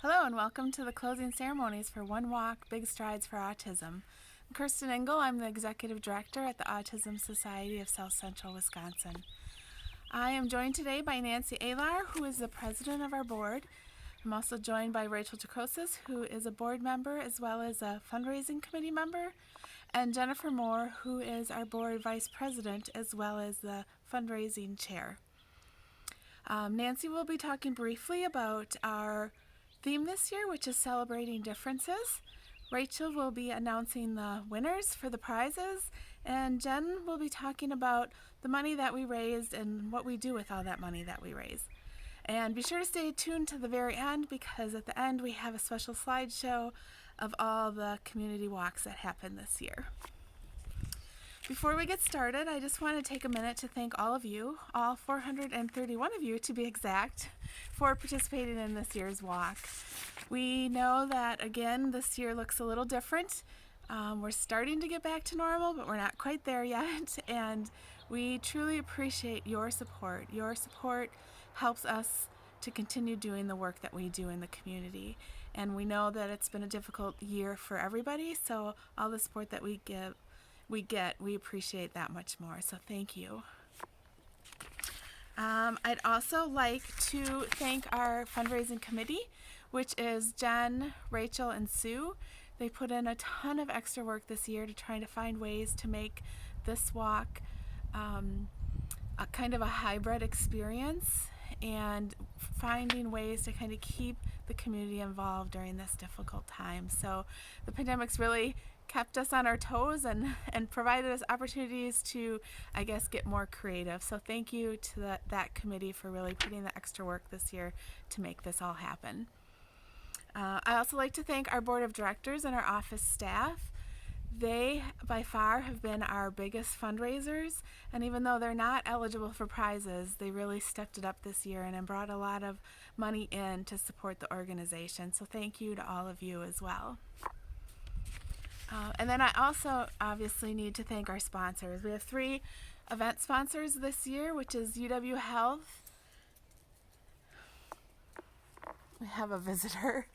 Hello and welcome to the closing ceremonies for One Walk, Big Strides for Autism. I'm Kirsten Engel. I'm the Executive Director at the Autism Society of South Central Wisconsin. I am joined today by Nancy Alar, who is the President of our board. I'm also joined by Rachel Jacosis, who is a board member as well as a Fundraising Committee member, and Jennifer Moore, who is our board Vice President as well as the Fundraising Chair. Nancy will be talking briefly about our theme this year, which is celebrating differences. Rachel will be announcing the winners for the prizes, and Jen will be talking about the money that we raised and what we do with all that money that we raise. And be sure to stay tuned to the very end, because at the end we have a special slideshow of all the community walks that happened this year. Before we get started, I just want to take a minute to thank all of you, all 431 of you to be exact, for participating in this year's walk. We know that, again, this year looks a little different. We're starting to get back to normal, but we're not quite there yet, and we truly appreciate your support. Your support helps us to continue doing the work that we do in the community, and we know that it's been a difficult year for everybody, so all the support that we appreciate that much more, so thank you. I'd also like to thank our fundraising committee, which is Jen, Rachel, and Sue. They put in a ton of extra work this year to try to find ways to make this walk a kind of a hybrid experience, and finding ways to kind of keep the community involved during this difficult time. So the pandemic's really kept us on our toes and provided us opportunities to, I guess, get more creative. So thank you to that committee for really putting the extra work this year to make this all happen. I also like to thank our board of directors and our office staff. They, by far, have been our biggest fundraisers, and even though they're not eligible for prizes, they really stepped it up this year and brought a lot of money in to support the organization. So thank you to all of you as well. And then I also obviously need to thank our sponsors. We have 3 event sponsors this year, which is UW Health. We have a visitor.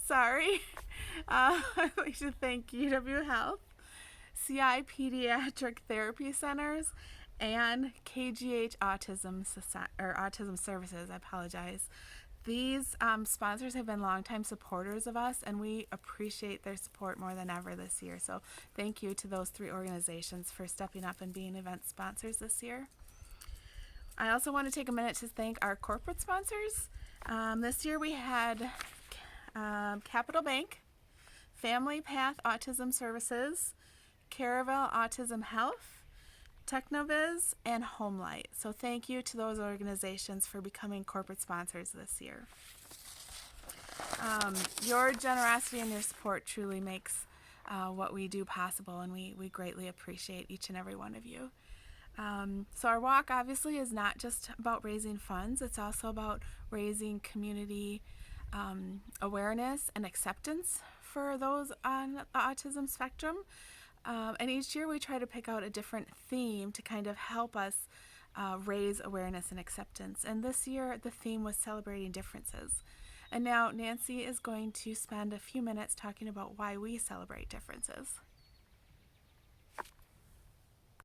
Sorry. I'd like to thank UW Health, CI Pediatric Therapy Centers, and KGH Autism Services. I apologize. These sponsors have been longtime supporters of us, and we appreciate their support more than ever this year. So thank you to those 3 organizations for stepping up and being event sponsors this year. I also want to take a minute to thank our corporate sponsors. This year we had Capital Bank, Family Path Autism Services, Caravel Autism Health, Technoviz, and Homelight. So thank you to those organizations for becoming corporate sponsors this year. Your generosity and your support truly makes what we do possible, and we greatly appreciate each and every one of you. So our walk obviously is not just about raising funds, it's also about raising community awareness and acceptance for those on the autism spectrum. And each year we try to pick out a different theme to kind of help us raise awareness and acceptance. And this year the theme was celebrating differences. And now Nancy is going to spend a few minutes talking about why we celebrate differences.